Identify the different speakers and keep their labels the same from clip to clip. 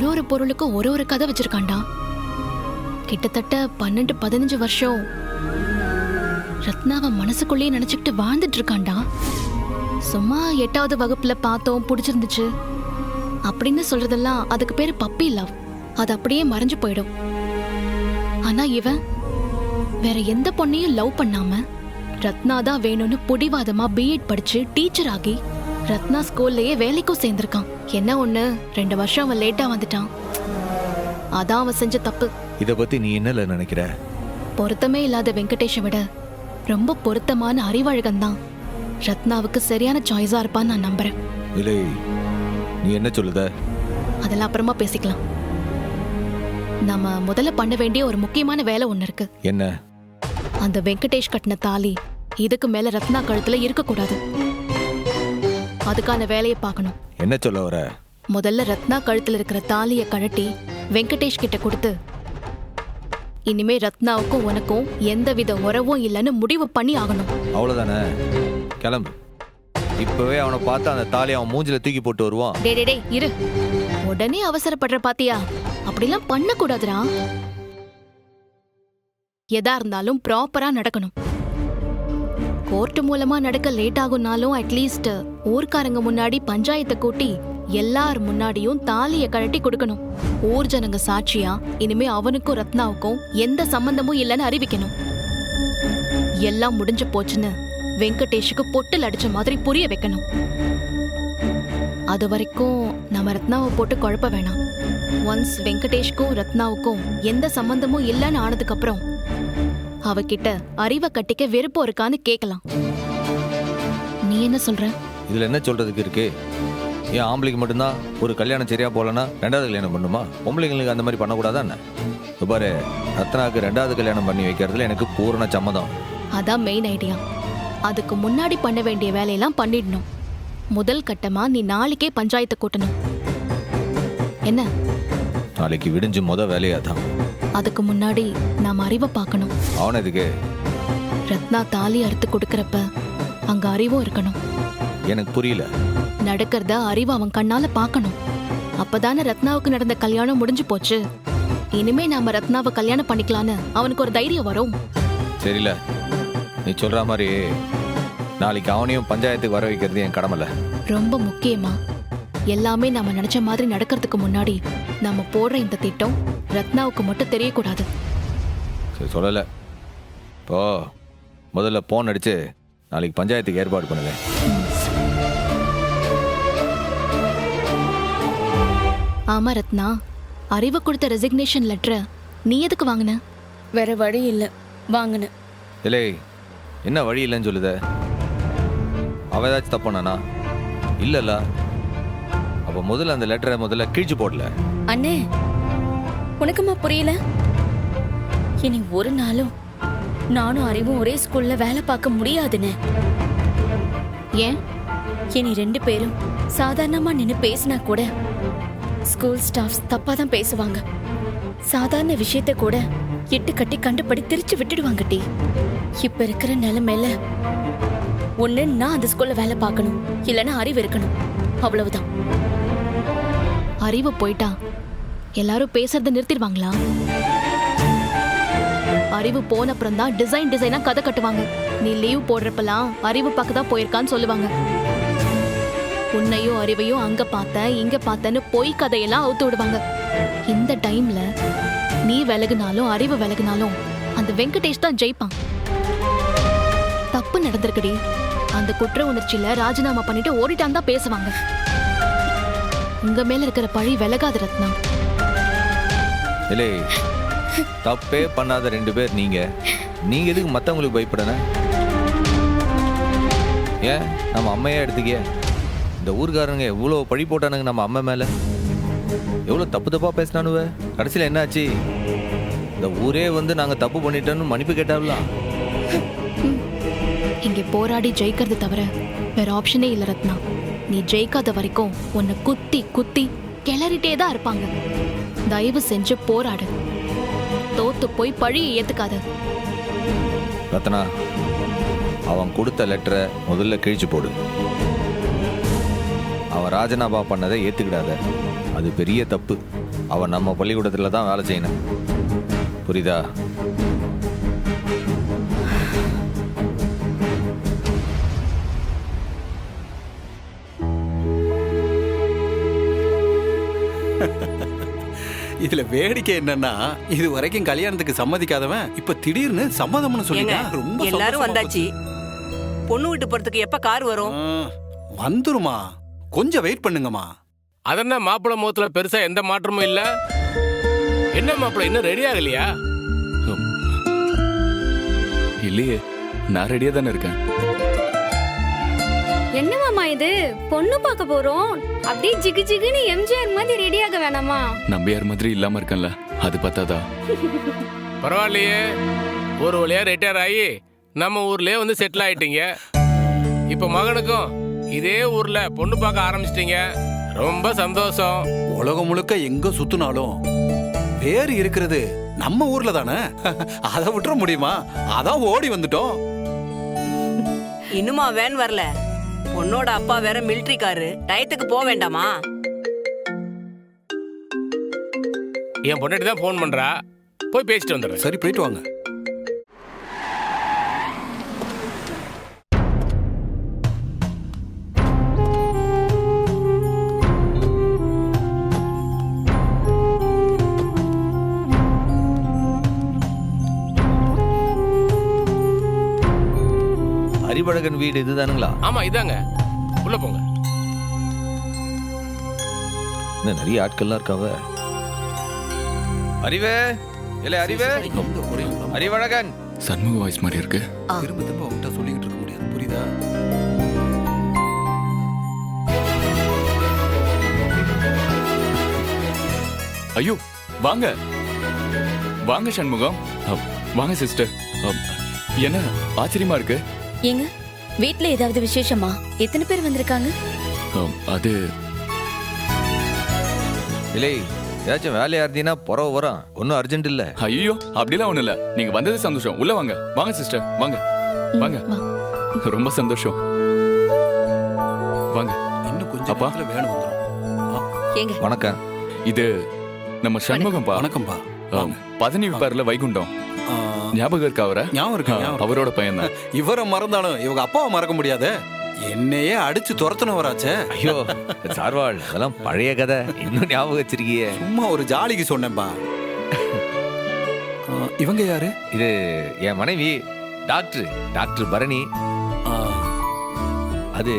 Speaker 1: ஒரு பொருளுக்கும் ஒரு கதை வச்சிருக்கான்டா. கிட்டத்தட்ட 12-15 வருஷம் ரத்னாவை மனசுக்குள்ளேயே நினைச்சுக்கிட்டு வாழ்ந்துட்டு இருக்கான்டா. சும்மா 8வது வகுப்புல பார்த்தோம், பிடிச்சிருந்துச்சு அப்படின்னு சொல்றதெல்லாம் அதுக்கு பேரு பப்பி லவ். அது அப்படியே மறைஞ்சு போயிடும். ஆனா இவன் வேற எந்த பொண்ணையும் லவ் பண்ணாம ரத்னா தான் வேணும்னு புடிவாதமா பிஎட் படிச்சு டீச்சர் ஆகி ரத்னா ஸ்கூல்லயே வேலைக்கும் சேர்ந்திருக்கான். என்ன ஒண்ணு 2 வருஷம் அவன் லேட்டா வந்துட்டான். அதான் அவன் செஞ்ச தப்பு.
Speaker 2: இத பத்தி நீ என்னல நினைக்கிற?
Speaker 1: பொருத்தமே இல்லாத வெங்கடேஷை விட ரொம்ப பொருத்தமான அறிவழகன் தான் ரத்னாவுக்கு சரியான சாய்ஸா இருப்பான்னு நான் நம்புறேன்.
Speaker 2: இல்லை, நீ என்ன சொல்லுத?
Speaker 1: அதெல்லாம் அப்புறமா பேசிக்கலாம். நம்ம முதல்ல பண்ண வேண்டிய ஒரு முக்கியமான வேலை ஒண்ணு இருக்கு.
Speaker 2: என்ன?
Speaker 1: அந்த வெங்கடேஷ் கட்டின தாலி இதுக்கு மேல ரத்னா கழுத்துல இருக்க கூடாது. அதுக்கான வேலையை பார்க்கணும்.
Speaker 2: என்ன சொல்ல வர?
Speaker 1: முதல்ல ரத்னா கழுத்துல இருக்கிற தாலியை கழட்டி வெங்கடேஷ் கிட்ட கொடுத்து இனிமே ரத்னாவுக்கும் உனக்கும் எந்தவித உறவும் இல்லைன்னு முடிவு பண்ணி ஆகணும்.
Speaker 2: அவ்வளவுதானே? கிளம்பு. இப்பவே அவனை பார்த்து அந்த தாலி அவன் மூஞ்சில தூக்கி போட்டு வருவான்.
Speaker 1: டே இரு. உடனே அவசரப்படுற பாத்தியா? அப்படிலாம் பண்ண கூடாதுடா. எதா இருந்தாலும் ப்ராப்பரா நடக்கணும். கோர்ட் மூலமா நடக்க லேட் ஆகும்னாலும் அட்லீஸ்ட் ஊர்க்காரங்க முன்னாடி பஞ்சாயத்தை கூட்டி எல்லார் முன்னாடியும் தாலியை கழட்டி கொடுக்கணும். ஊர் ஜனங்க சாட்சியா இனிமே அவனுக்கும் ரத்னாவுக்கும் எந்த சம்பந்தமும் இல்லைன்னு அறிவிக்கணும். எல்லாம் முடிஞ்சு போச்சுன்னு வெங்கடேஷுக்கு பொட்டில் அடிச்ச மாதிரி புரிய வைக்கணும். அது வரைக்கும் நம்ம ரத்னாவை போட்டு குழப்ப வேணாம். ஒன்ஸ் வெங்கடேஷ்க்கும் ரத்னாவுக்கும் எந்த சம்பந்தமும் இல்லைன்னு ஆனதுக்கு அப்புறம் அவகிட்ட அறிவை கட்டிக்க விருப்பம் இருக்கான்னு கேட்கலாம். நீ என்ன சொல்ற?
Speaker 2: இதுல என்ன சொல்றதுக்கு இருக்கு? ஏன் ஆம்பளைக்கு மட்டும்தான் ஒரு கல்யாணம் சரியா போலன்னா 2வது கல்யாணம் பண்ணுமா? பொம்பளைங்களுக்கு அந்த மாதிரி பண்ணக்கூடாதா என்ன? பாரு, ரத்னாவுக்கு 2வது கல்யாணம் பண்ணி வைக்கிறதுல எனக்கு பூரண சம்மதம்.
Speaker 1: அதான் மெயின் ஐடியா. அதுக்கு முன்னாடி பண்ண வேண்டிய வேலையெல்லாம் பண்ணிடணும். முதல் கட்டமா நீ நாளைக்கே பஞ்சாயத்தை கூட்டணும். என்ன?
Speaker 2: நாளைக்கு விடிஞ்சு வேலையாதான்.
Speaker 1: அதுக்கு முன்னாடி நாம அறிவை பார்க்கணும்.
Speaker 2: அவன் எதுக்கு?
Speaker 1: ரத்னா தாலி அறுத்து கொடுக்கறப்ப அங்க அறிவும் இருக்கணும்.
Speaker 2: எனக்கு புரியல.
Speaker 1: நடக்கிறத அறிவு அவன் கண்ணால பார்க்கணும். அப்பதானே ரத்னாவுக்கு நடந்த கல்யாணம் முடிஞ்சு போச்சு. இனிமே நாம ரத்னாவை கல்யாணம் பண்ணிக்கலான்னு அவனுக்கு ஒரு தைரியம் வரும்.
Speaker 2: சரியில்ல, நீ சொல்ற மாதிரி நாளைக்கு அவனையும் பஞ்சாயத்துக்கு வர வைக்கிறது என் கடமைல. ரொம்ப
Speaker 1: முக்கியமா எல்லாமே நாம நினைச்ச மாதிரி நடக்கிறதுக்கு முன்னாடி நாம போடுற இந்த திட்டம் ரத்னாவுக்கு மட்டும் தெரியக்கூடாது.
Speaker 2: சரி, சொல்லல. இப்போ முதல்ல போன் அடிச்சு நாளைக்கு பஞ்சாயத்துக்கு ஏற்பாடு பண்ணுங்க.
Speaker 1: ஆமா ரத்னா, அறிவு கொடுத்த ரெசிக்னேஷன் லெட்டரை நீ எதுக்கு வாங்கின?
Speaker 3: வேற வழி இல்ல, வாங்கின.
Speaker 2: இல்லை, என்ன வழி இல்லைன்னு சொல்லுத? அவ ஏதாச்சும் தப்பானா? இல்லல்ல. அப்ப முதல்ல அந்த லெட்டரை முதல்ல கிழிச்சு போடல.
Speaker 3: அண்ணே, உனக்குமா புரியல? இனி ஒரு நாளும் நானும் அறிவும் ஒரே ஸ்கூல்ல வேலை பார்க்க முடியாதுன்னு.
Speaker 1: ஏன்?
Speaker 3: இனி 2 பேரும் சாதாரணமா நின்னு பேசினா கூட ஸ்கூல் ஸ்டாஃப்ஸ் தப்பா தான் பேசுவாங்க. சாதாரண விஷயத்த கூட எட்டு கட்டி கண்டுபடி திரிச்சு விட்டுடுவாங்க. டி இப்ப இருக்கிற நிலைமையில ஒண்ணு நான் அந்த ஸ்கூல்ல வேலை பார்க்கணும், இல்லைன்னா அறிவு இருக்கணும். அவ்வளவுதான்.
Speaker 1: அறிவு போயிட்டா எல்லாரும் பேசுறத நிறுத்திடுவாங்களா? அறிவு போன அப்புறம் தான் டிசைனா கதை கட்டுவாங்க. நீ லீவ் போடுறப்பெல்லாம் அறிவு பார்க்க தான் போயிருக்கான்னு சொல்லுவாங்க. உன்னையும் அறிவையும் அங்க பார்த்தேன் இங்க பார்த்தேன்னு பொய் கதையெல்லாம் அவுத்து விடுவாங்க. இந்த டைம்ல நீ விலகுனாலும் அறிவு விலகுனாலும் அந்த வெங்கடேஷ் தான் ஜெயிப்பான். தப்பு நடந்திருக்குடி. அந்த குற்ற உணர்ச்சியில ராஜினாமா பண்ணிட்டு ஓடிட்டான் தான் பேசுவாங்க. உங்க மேல இருக்கிற பழி விலகாது ரத்னா.
Speaker 2: இல்லை, தப்பே பண்ணாத 2 பேர் நீங்க எதுக்கு மத்தவங்களுக்கு பயப்படணும்? ஏன் நம்ம அம்மையா எடுத்துக்க. இந்த ஊர்காரங்க எவ்வளவு பழி போட்டானுங்க நம்ம அம்மா மேல. எவ்வளவு தப்பா பேசினானுவ. கடைசியில என்ன ஆச்சு? இந்த ஊரே நாங்க தப்பு பண்ணிட்டோன்னு மன்னிப்பு கேட்டாவலாம்.
Speaker 1: இங்க போராடி ஜெயிக்கிறது தவிர வேற ஆப்ஷனே இல்ல ரத்னா. நீ ஜெயிக்காத வரைக்கும் உன்னை குத்தி குத்தி கிளறிட்டே தான் இருப்பாங்க. தயவு செஞ்சு போராடு. தோத்து போய் பழியை ஏத்துக்காத.
Speaker 2: ரத்னா, அவன் கொடுத்த லெட்டரை முதல்ல கிழிச்சு போடு. அவன் ராஜினாமா பண்ணதை ஏத்துக்கிடாத. அது பெரிய தப்பு. அவ நம்ம பள்ளிக்கூடத்துல தான் வேலை செய்யணும். புரியுதா?
Speaker 4: இதுல வேடிக்கை என்னன்னா, இது வரைக்கும் கல்யாணத்துக்கு சம்மதிக்காதவன் இப்ப திடீர்னு சம்மதம்னு சொல்லிட்டா. ரொம்ப
Speaker 5: எல்லாரும் வந்தாச்சு. பொண்ணு வீட்டு போறதுக்கு எப்ப கார் வரும்?
Speaker 4: வந்துருமா, கொஞ்சம் வெயிட் பண்ணுங்கம்மா.
Speaker 6: அதென்ன மாப்பிள்ளை முகத்துல பெருசா எந்த மாற்றமும் இல்ல. என்ன மாப்பிள்ளை இன்னும் ரெடி ஆகலையா?
Speaker 7: இல்லையே, நான் ரெடியா தானே இருக்கேன்.
Speaker 8: என்ன மாமா இது, பொண்ணு பார்க்க போறோம், அப்படியே ஜிகு ஜிகுன்னு எம்ஜிஆர் மாதிரி ரெடியாக வேணாமா?
Speaker 7: நம்பியார் மாதிரி இல்லாம இருக்கேன்ல, அது பத்தாதா?
Speaker 6: பரவாயில்லையே, ஒரு வழியா ரிட்டையர் ஆகி நம்ம ஊர்லயே வந்து செட்டில் ஆயிட்டீங்க. இப்ப மகனுக்கும் இதே ஊர்ல பொண்ணு பார்க்க ஆரம்பிச்சிட்டீங்க. ரொம்ப சந்தோஷம்.
Speaker 4: உலகம் முழுக்க எங்க சுத்தினாலும் பேர் இருக்கிறது நம்ம ஊர்ல தானே. அதை விட்டுற முடியுமா? அதான் ஓடி வந்துட்டோம்.
Speaker 5: இன்னுமா வேன் வரல? பொண்ணோட அப்பா வேற மிலிட்டரி காரு, டயத்துக்கு போக வேண்டாமா?
Speaker 6: என் பொண்டாட்டி தான் போன் பண்றா, போய் பேசிட்டு வந்துடுறேன்.
Speaker 4: சரி, போயிட்டு வாங்க.
Speaker 2: அறிவழகன் வீடு இதுதானுங்களா?
Speaker 6: ஆமா, இதாங்க. உள்ள போங்க.
Speaker 2: இன்னும் நிறைய ஆட்கள்லாம் இருக்காவ. அறிவே, இல்ல அறிவே, அறிவழகன்.
Speaker 7: சண்முக வாய்ஸ் மாதிரி இருக்கு.
Speaker 4: திரும்ப திரும்ப அவங்ககிட்ட சொல்லிக்கிட்டு இருக்க முடியாது, புரியுதா?
Speaker 7: ஐயோ, வாங்க வாங்க சண்முகம். வாங்க சிஸ்டர். என்ன ஆச்சரியமா இருக்கு?
Speaker 3: ஏங்க, வீட்ல ஏதாவது விசேஷமா? எத்தனை பேர் வந்திருக்காங்க?
Speaker 7: அது
Speaker 2: இல்லை, ஏதாச்சும் வேலையா இருந்தீங்கன்னா புறவு வரும். ஒன்னும் அர்ஜென்ட் இல்ல.
Speaker 7: ஐயோ, அப்படிலாம் ஒண்ணு இல்ல. நீங்க வந்தது சந்தோஷம். உள்ள வாங்க. வாங்க சிஸ்டர், வாங்க வாங்க. ரொம்ப சந்தோஷம். வாங்க.
Speaker 4: இன்னும் கொஞ்சம்
Speaker 7: அப்பா.
Speaker 4: நேரத்துல வேணும் வந்துரும்.
Speaker 3: ஏங்க,
Speaker 2: வணக்கம்.
Speaker 7: இது நம்ம சண்முகம்பா.
Speaker 4: வணக்கம்பா.
Speaker 7: பதனி விப்பார்ல வைகுண்டம். ஞாபகம் இருக்கா அவரை?
Speaker 4: ஞாபகம் இருக்கு, ஞாபகம் இருக்கு.
Speaker 7: அவரோட பையன் தான்.
Speaker 4: இவரை மறந்தாலும் இவங்க அப்பாவை மறக்க முடியாது. என்னையே அடிச்சு துரத்துனவராச்சே.
Speaker 2: ஐயோ சார்வாள், அதெல்லாம் பழைய கதை. இன்னும் ஞாபகம் வச்சிருக்கியே.
Speaker 4: சும்மா ஒரு ஜாலிக்கு சொன்னேன்பா. இவங்க யாரு?
Speaker 2: இது என் மனைவி டாக்டர் பரணி. அது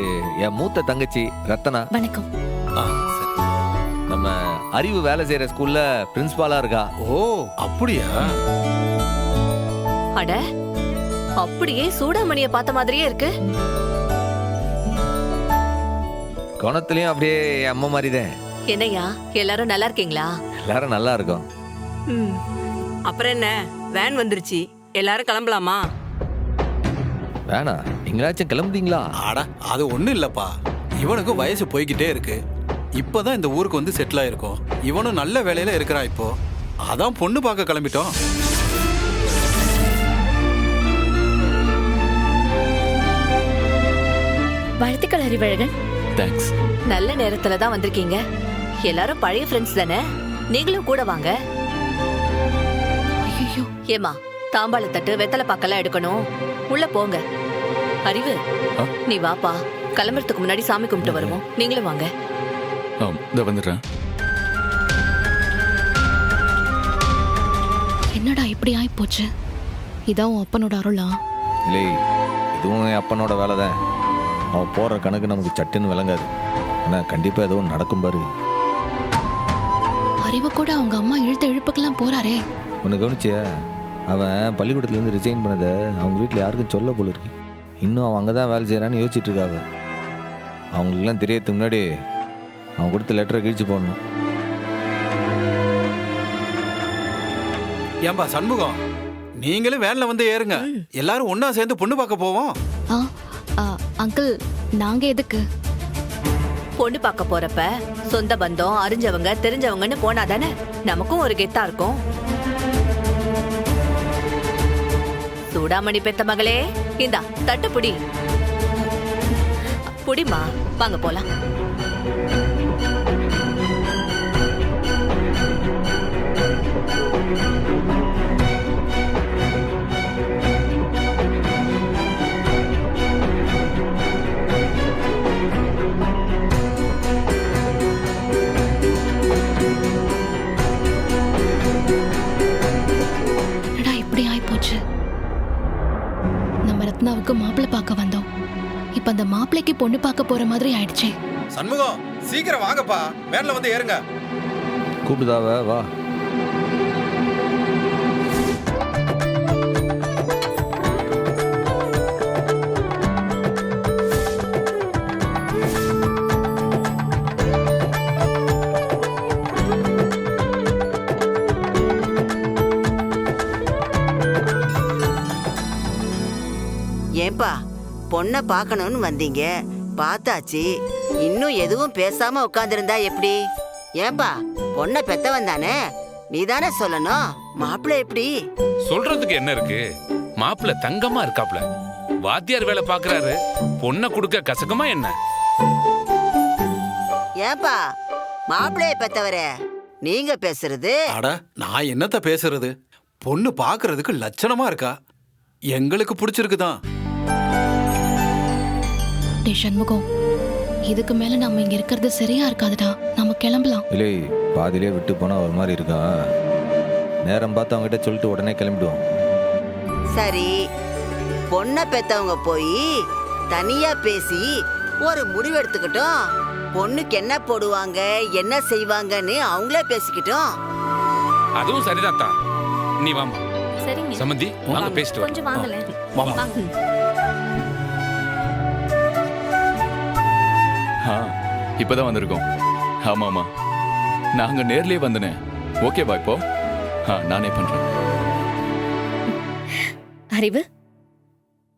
Speaker 2: என் மூத்த தங்கச்சி ரத்தனா.
Speaker 3: வணக்கம்.
Speaker 4: சரி.
Speaker 2: நம்ம அறிவு வேலை செய்யற ஸ்கூல்ல பிரின்சிபாலா இருக்கா.
Speaker 4: ஓ, அப்படியா?
Speaker 9: அட, அப்படியே சூடாமணிய பார்த்த மாதிரியே இருக்கு.
Speaker 2: குணத்திலயும் அப்படியே என் அம்மா மாதிரிதான்.
Speaker 9: என்னையா, எல்லாரும் நல்லா இருக்கீங்களா?
Speaker 2: எல்லாரும் நல்லா இருக்கும்.
Speaker 5: அப்புறம் என்ன, வேன் வந்துருச்சு, எல்லாரும் கிளம்பலாமா?
Speaker 2: வேணா, நீங்களாச்சும் கிளம்புதீங்களா?
Speaker 4: ஆடா, அது ஒண்ணும் இல்லப்பா. இவனுக்கு வயசு போய்கிட்டே இருக்கு. இப்பதான் இந்த ஊருக்கு வந்து செட்டில் ஆயிருக்கோம். இவனும் நல்ல வேலையில இருக்கிறான் இப்போ. அதான் பொண்ணு பார்க்க கிளம்பிட்டோம்.
Speaker 3: வாழ்த்துக்கள் அறிவழகன்.
Speaker 7: தேங்க்ஸ்.
Speaker 9: நல்ல நேரத்துல தான் வந்திருக்கீங்க. எல்லாரும் பழைய ஃப்ரெண்ட்ஸ் தானே, நீங்களும் கூட வாங்க.
Speaker 3: ஐயோ,
Speaker 9: ஏமா, தாம்பாள தட்டு வெத்தலை பாக்கெல்லாம் எடுக்கணும். உள்ள போங்க. அறிவு, நீ வாப்பா. கிளம்புறதுக்கு முன்னாடி சாமி கும்பிட்டு வருவோம். நீங்களும் வாங்க.
Speaker 7: இதோ வந்துடுறேன்.
Speaker 1: என்னடா இப்படி ஆயி போச்சு? இதான் உன் அப்பனோட அருளா?
Speaker 2: இல்லை, இதுவும் என் அப்பனோட வேலை தான். அவன் போடுற கணக்கு நமக்கு சட்டுன்னு விளங்காது. ஆனா கண்டிப்பா ஏதோ நடக்கும் பாரு.
Speaker 1: அறிவு கூட அவங்க அம்மா இழுத்த இழுப்புக்கெல்லாம் போறாரே.
Speaker 2: உன்னை கவனிச்சியா? அவன் பள்ளிக்கூடத்துலேருந்து ரிசைன் பண்ணதை அவங்க வீட்டில் யாருக்கும் சொல்ல போல இருக்கு. இன்னும் அவன் அங்கே தான் வேலை செய்கிறான்னு யோசிச்சுட்டு இருக்காங்க. அவங்களுக்குலாம் தெரியறதுக்கு முன்னாடி அவன் கொடுத்த லெட்டரை கிழிச்சு போடணும்.
Speaker 4: ஏன்பா சண்முகம், நீங்களும் வேன்ல வந்து ஏறுங்க. எல்லாரும் ஒன்னா சேர்ந்து பொண்ணு பார்க்க போவோம்.
Speaker 1: அங்கிள், நாங்க எதுக்கு?
Speaker 9: பொண்ணு பார்க்க போறப்ப சொந்த பந்தம், அறிஞ்சவங்க, தெரிஞ்சவங்கன்னு போனா தானே நமக்கும் ஒரு கெத்தா இருக்கும். சூடாமணி பெத்த மகளே, இந்தா தட்டு புடி. புடிமா, வாங்க போலாம்.
Speaker 1: சண்முகாவுக்கு மாப்பிள்ளை பார்க்க வந்தோம். இப்ப அந்த மாப்பிள்ளைக்கு பொண்ணு பார்க்க போற மாதிரி ஆயிடுச்சே.
Speaker 4: சண்முகம் சீக்கிரம் வாங்கப்பா, வேன்ல வந்து ஏறுங்க.
Speaker 2: கூப்பிடுதாவ வா.
Speaker 10: ஏன்பா பொண்ணை பார்க்கணும்னு வந்தீங்க, பார்த்தாச்சு, இன்னும் எதுவும் பேசாம உட்கார்ந்திருந்தா எப்படி? ஏன்பா பொண்ணை பெத்தவன் தானே, நீ தானே சொல்லணும். மாப்பிள்ளை எப்படி?
Speaker 11: சொல்றதுக்கு என்ன இருக்கு? மாப்பிள்ளை தங்கமா இருக்காப்ல, வாத்தியார் வேலை பாக்குறாரு. பொண்ணை கொடுக்க கசகமா என்ன?
Speaker 10: ஏன்பா மாப்பிள்ளைய பெத்தவரே நீங்க பேசுறது?
Speaker 4: அட நான் என்னத்த பேசுறது? பொண்ணு பாக்குறதுக்கு லட்சணமா இருக்கா, எங்களுக்கு பிடிச்சிருக்குதான்.
Speaker 1: டே சண்முகம், இதுக்கு மேல நம்ம இங்க இருக்கிறது சரியா இருக்காதுடா, நம்ம கிளம்பலாம்.
Speaker 2: இல்லை பாதியிலே விட்டு போனா ஒரு மாதிரி இருக்கா. நேரம் பார்த்து அவங்ககிட்ட சொல்லிட்டு உடனே கிளம்பிடுவோம்.
Speaker 10: சரி, பொண்ணை பெத்தவங்க போய் தனியா பேசி ஒரு முடிவு எடுத்துக்கிட்டோம். பொண்ணுக்கு என்ன போடுவாங்க என்ன செய்வாங்கன்னு அவங்களே பேசிக்கிட்டோம்.
Speaker 11: அதுவும் சரிதாத்தா. நீ வாமா.
Speaker 3: சரிங்க.
Speaker 11: சமந்தி வாங்க பேசிட்டு
Speaker 3: கொஞ்சம் வாங்கல.
Speaker 4: மாமா
Speaker 7: இப்பதான் வந்திருக்கோம். ஆமாமா, நாங்க நேர்லயே வந்தனே. ஓகேவா இப்போ? நானே பண்றேன்.
Speaker 3: அறிவு,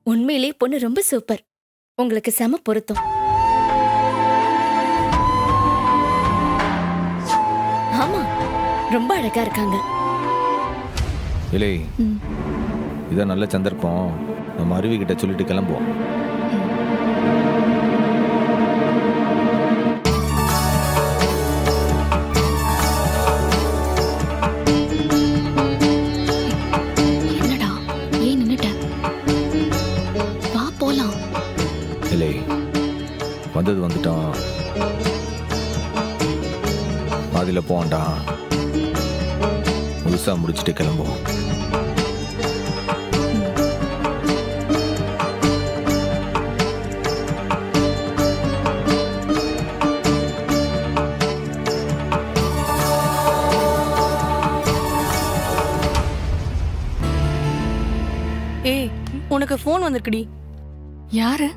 Speaker 3: உண்மையிலே பொண்ணு ரொம்ப சூப்பர். உங்களுக்கு செம பொருத்தம். ஆமா, ரொம்ப அழகா இருக்காங்க.
Speaker 2: இல்லை இதான் நல்ல சந்தர்ப்பம், நம்ம அருவி கிட்ட சொல்லிட்டு கிளம்புவோம்.
Speaker 1: என்னடா ஏன் நின்னுட்ட? வா போலாம்.
Speaker 2: இல்லை வந்தது வந்துட்டோம், பாதியில போவான்டா. முழுசா முடிச்சுட்டு கிளம்புவோம்.
Speaker 12: ஏய், உனக்கு ஃபோன் வந்திருக்குடி.
Speaker 1: யாரு?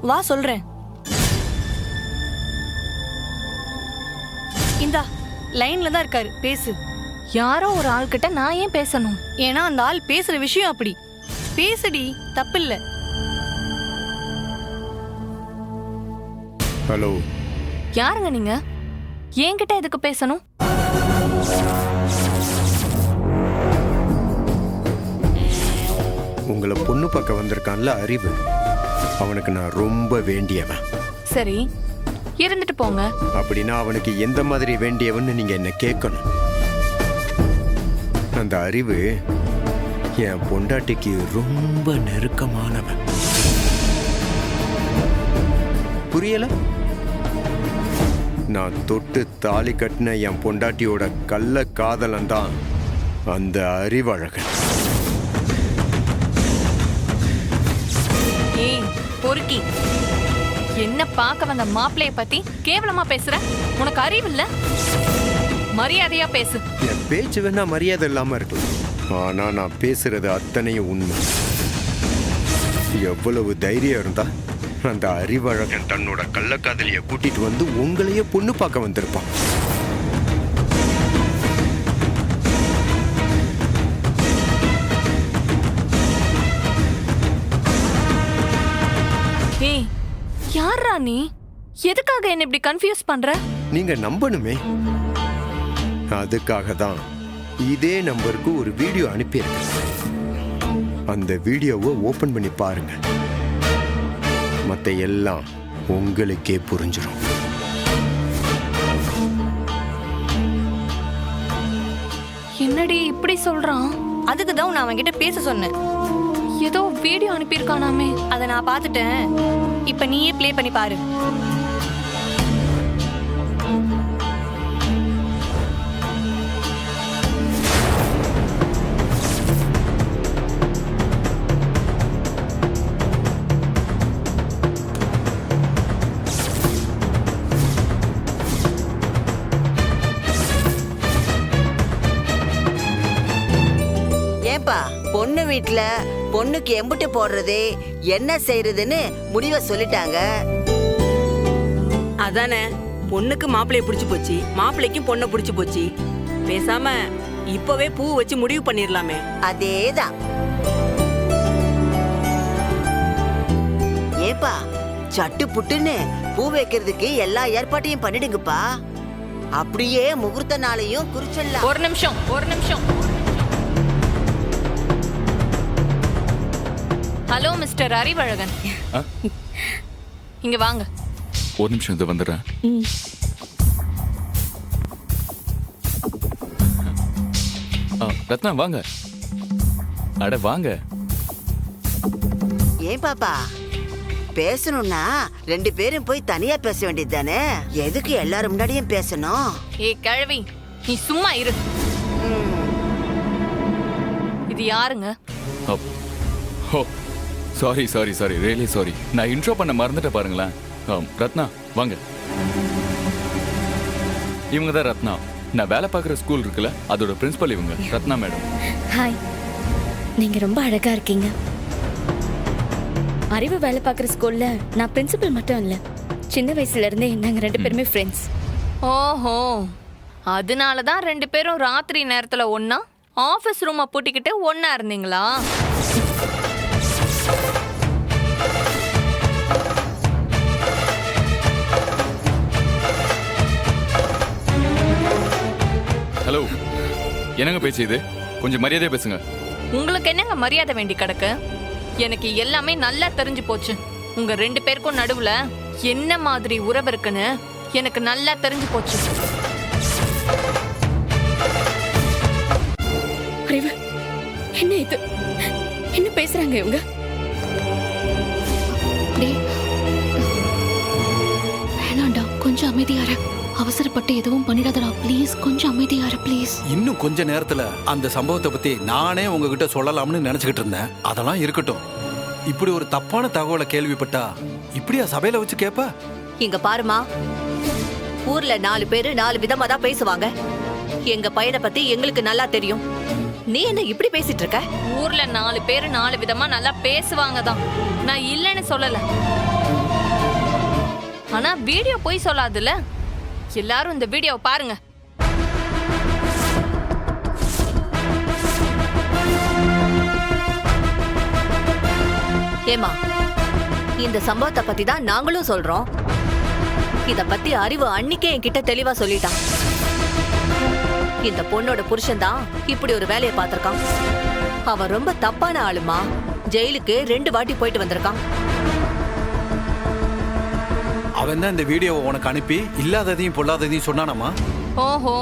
Speaker 12: வா சொல்றேன். இந்தா லைன்ல தான் இருக்காரு, பேசு.
Speaker 1: யாரோ ஒரு ஆள் கிட்ட நான் ஏன் பேசணும்?
Speaker 12: ஏன்னா அந்த ஆள் பேசுற விஷயம் அப்படி. பேசுடி, தப்பில்ல.
Speaker 13: ஹலோ,
Speaker 1: யாருங்க நீங்க? என்கிட்ட எதுக்கு பேசணும்?
Speaker 13: உங்களை பொண்ணு பார்க்க வந்திருக்கான்ல அறிவு, அவனுக்கு நான் ரொம்ப வேண்டியவன்.
Speaker 1: சரி, இருந்துட்டு போங்க.
Speaker 13: அப்படின்னா அவனுக்கு எந்த மாதிரி வேண்டியவன்னு நீங்க என்ன கேட்கணும். அந்த அறிவு என் பொண்டாட்டிக்கு ரொம்ப நெருக்கமானவன். புரியல? நான் தொட்டு தாலி கட்டின என் பொண்டாட்டியோட கள்ள காதலன் தான் அந்த அறிவழகன்.
Speaker 1: ஏய் பொறுக்கி, என்ன பார்க்க வந்த மாப்பிளைய பத்தி கேவலமா பேசுற? உனக்கு அறிவு இல்ல? மரியாதையா பேசு.
Speaker 13: என் பேச்சு வேணா மரியாதை இல்லாம இருக்கலாம், ஆனா நான் பேசுறது அத்தனையும் உண்மை. எவ்வளவு தைரியம் இருந்தா அந்த அறிவழகன் தன்னோட கள்ளக்காதலிய கூட்டிட்டு வந்து உங்களையே பொண்ணு பார்க்க வந்திருப்பான்.
Speaker 1: ஏய் யாரா நீ? எதுக்காக என்ன இப்படி கன்ஃபியூஸ் பண்ற?
Speaker 13: நீங்க நம்பணுமே, அதுக்காக தான் இதே நம்பருக்கு ஒரு வீடியோ அனுப்பியிருக்கேன். அந்த வீடியோவை ஓபன் பண்ணி பாருங்க, மத்த எல்லாம் உங்களுக்கே புரிஞ்சிடும்.
Speaker 1: என்னடி இப்படி சொல்றான்?
Speaker 12: அதுக்கு தான் நான் அவன்கிட்ட பேச சொன்னேன்.
Speaker 1: ஏதோ வீடியோ அனுப்பியிருக்கானாமே.
Speaker 12: அதை நான் பார்த்துட்டேன். இப்ப நீயே ப்ளே பண்ணி பாரு.
Speaker 10: ஏன்பா பொண்ணு வீட்டுல பொண்ணுக்கு எம்புட்டு போடுறது என்ன செய்யறதுன்னு முடிவை சொல்லிட்டாங்க.
Speaker 5: அதானே, பொண்ணுக்கு மாப்பிள்ளைய பிடிச்சு போச்சு, மாப்பிள்ளைக்கும் பொண்ணை பிடிச்சு போச்சு. பேசாம இப்பவே பூ வச்சு முடிவு பண்ணிரலாமே.
Speaker 10: அதேதான். ஏப்பா சட்டு புட்டுன்னு பூ வைக்கிறதுக்கு எல்லா ஏற்பாட்டையும் பண்ணிடுங்கப்பா. அப்படியே முகூர்த்த நாளையும் குறிச்சிடலாம்.
Speaker 3: ஒரு நிமிஷம். ஹலோ மிஸ்டர் அறிவழகன், இங்க வாங்க.
Speaker 7: ஒரு நிமிஷம் இது வந்துடுறேன். ரத்னா வாங்க. அட வாங்க.
Speaker 10: ஏன் பாப்பா பேசணும்னா 2 பேரும் போய் தனியா பேச வேண்டியது தானே? எதுக்கு எல்லாரும் முன்னாடியும் பேசணும்?
Speaker 3: ஏய் கிழவி, நீ சும்மா இரு. இது யாருங்க?
Speaker 7: ஓ சாரி ரியலி சாரி. நான் இன்ட்ரோ பண்ண மறந்துட்ட பாருங்களேன். ரத்னா வாங்க. இவங்க தான் ரத்னா. நான் வேலை பார்க்குற ஸ்கூல் இருக்குல்ல, அதோட பிரின்சிபல் இவங்க, ரத்னா மேடம்.
Speaker 3: ஹாய். நீங்க ரொம்ப அழகா இருக்கீங்க. அறிவு வேலை பார்க்குற ஸ்கூல்ல நான் பிரின்சிபல் மட்டும் இல்ல, சின்ன வயசுல இருந்தே நாங்க 2 பேருமே ஃப்ரெண்ட்ஸ். ஓஹோ, அதனால தான் 2 பேரும் ராத்திரி நேரத்துல ஒண்ணா ஆபீஸ் ரூமை பூட்டிக்கிட்டு ஒண்ணா இருந்தீங்களா?
Speaker 7: ஹலோ, என்னங்க பேச்சு இது? கொஞ்சம் மரியாதையா பேசுங்க.
Speaker 3: உங்களுக்கு என்னங்க மரியாதை வேண்டி கிடக்கு? எனக்கு எல்லாமே நல்லா தெரிஞ்சு போச்சு. உங்க 2 பேருக்கும் நடுவுல என்ன மாதிரி உறவு இருக்குன்னு எனக்கு நல்லா தெரிஞ்சு போச்சு. அறிவு, என்ன இது? என்ன பேசுறாங்க இவங்க?
Speaker 1: வேணாண்டா, கொஞ்சம் அமைதியார. அவசரப்பட்டு எதுவும் பண்ணிடாதடா ப்ளீஸ். கொஞ்சம் அமைதியார ப்ளீஸ்.
Speaker 4: இன்னும் கொஞ்ச நேரத்துல அந்த சம்பவத்தை பத்தி நானே உங்ககிட்ட சொல்லலாம்னு நினைச்சுக்கிட்டு இருந்தேன். அதெல்லாம் இருக்கட்டும். இப்படி ஒரு தப்பான தகவலை கேள்விப்பட்டா இப்படியா சபையில வச்சு கேப்ப?
Speaker 9: இங்க பாருமா, ஊர்ல 4 பேரு 4 விதமா தான் பேசுவாங்க. எங்க பையனை பத்தி எங்களுக்கு நல்லா தெரியும். நீ என்ன இப்படி பேசிட்டு இருக்க?
Speaker 3: ஊர்ல 4 பேரு 4 விதமா நல்லா பேசுவாங்க தான், நான் இல்லைன்னு சொல்லல. ஆனா வீடியோ போய் சொல்லாதுல்ல. எல்லாரும் இந்த வீடியோவை பாருங்க.
Speaker 9: ஏமா, இந்த சம்பவத்தை பத்தி தான் நாங்களும் சொல்றோம். இத பத்தி அறிவு அன்னிக்கே என்கிட்ட தெளிவா சொல்லிட்டான். இந்த பொண்ணோட புருஷன் தான் இப்படி ஒரு வேலையை பார்த்திருக்கான். அவன் ரொம்ப தப்பான ஆளுமா. ஜெயிலுக்கு 2 வாட்டி போயிட்டு வந்திருக்கான்.
Speaker 4: அவன் தான் இந்த வீடியோவை உனக்கு அனுப்பி இல்லாததையும் பொல்லாததையும் சொன்னானாமா?
Speaker 3: ஓஹோ,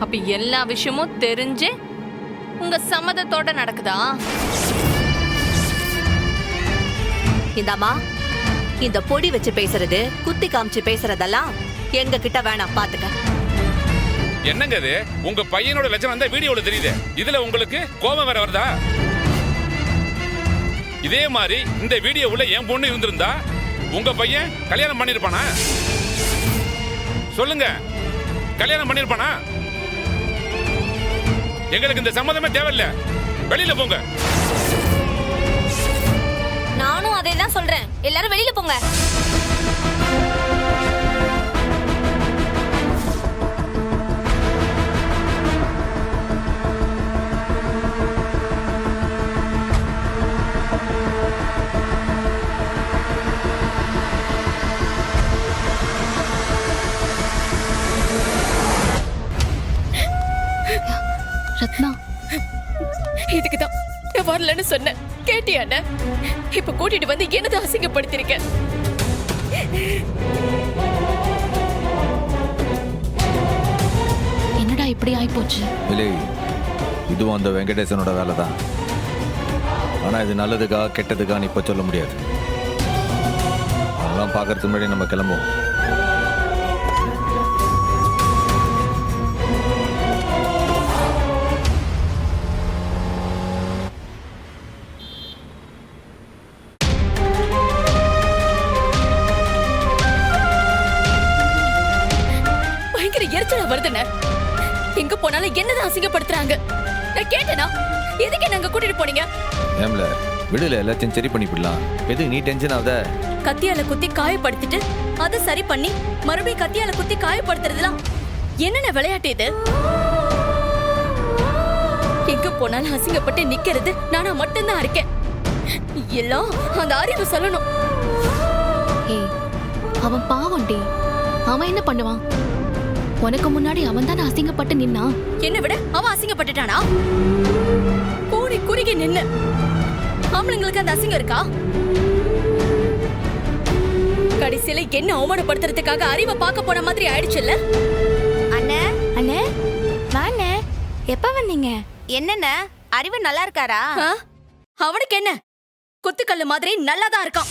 Speaker 3: அப்ப எல்லா விஷயமும் தெரிஞ்சு உங்க சம்மதத்தோட நடக்குதா?
Speaker 9: இந்தாமா, இந்த பொடி வச்சு பேசுறது, குத்தி காமிச்சு பேசுறதெல்லாம் எங்க கிட்ட வேணாம், பாத்துக்க.
Speaker 11: என்னங்க இது? உங்க பையனோட லட்சணம் தான் வீடியோல தெரியுது. இதுல உங்களுக்கு கோபம் வேற வருதா? இதே மாதிரி இந்த வீடியோவுல என் பொண்ணு இருந்திருந்தா உங்க பையன் கல்யாணம் பண்ணிருப்பானா? சொல்லுங்க, கல்யாணம் பண்ணிருப்பானா? எங்களுக்கு இந்த சம்மதமே தேவையில்லை. வெளியில போங்க.
Speaker 8: நானும் அதே தான் சொல்றேன். எல்லாரும் வெளியில போங்க.
Speaker 1: ரத்னா,
Speaker 3: இதுக்குதான் நான் வரலன்னு சொன்னேன். கேட்டியாண்ண? இப்ப கூட்டிட்டு வந்து என்னதான் அசிங்கப்படுத்திருக்க.
Speaker 1: என்னடா இப்படி ஆயிப்போச்சு?
Speaker 2: இல்லை, இதுவும் அந்த வெங்கடேசனோட வேலை தான். ஆனா இது நல்லதுக்கா கெட்டதுக்கான்னு இப்ப சொல்ல முடியாது. அதெல்லாம் பார்க்கறதுக்கு முன்னாடி நம்ம கிளம்புவோம்.
Speaker 3: எரிச்சலா வருதுண்ண. எங்க போனாலும் என்னதான் அசிங்கப்படுத்துறாங்க. நான் கேட்டேனா எதுக்கு நாங்க கூட்டிட்டு போனீங்க?
Speaker 2: ஏம்ல விடுல எல்லாத்தையும் சரி பண்ணிவிடலாம். எதுக்கு நீ டென்ஷன் ஆகுத?
Speaker 3: கத்தியால குத்தி காயப்படுத்திட்டு அதை சரி பண்ணி மறுபடியும் கத்தியால குத்தி காயப்படுத்துறதுலாம் என்னென்ன விளையாட்டு இது? எங்க போனாலும் அசிங்கப்பட்டு நிக்கிறது நானா மட்டும்தான் இருக்கேன். எல்லாம் அந்த அறிவு சொல்லணும்.
Speaker 1: ஏய், அவன் பாவம்டி. அவன் என்ன பண்ணுவான்? உனக்கு முன்னாடி அவன் தானே அசிங்கப்பட்டு நின்னா.
Speaker 3: என்ன விட அவன் அசிங்கப்பட்டுட்டானா? கூடி குறுகி நின்னு ஆம்பளைங்களுக்கு அந்த அசிங்கம் இருக்கா? கடைசியில என்ன அவமானப்படுத்துறதுக்காக அறிவை பார்க்க போன மாதிரி ஆயிடுச்சுல்ல?
Speaker 14: அண்ணே அண்ணே வாண்ணே, எப்ப வந்தீங்க? என்னண்ணே அறிவு நல்லா இருக்காரா?
Speaker 3: அவனுக்கு என்ன குத்துக்கல்லு மாதிரி நல்லாதான் இருக்கான்.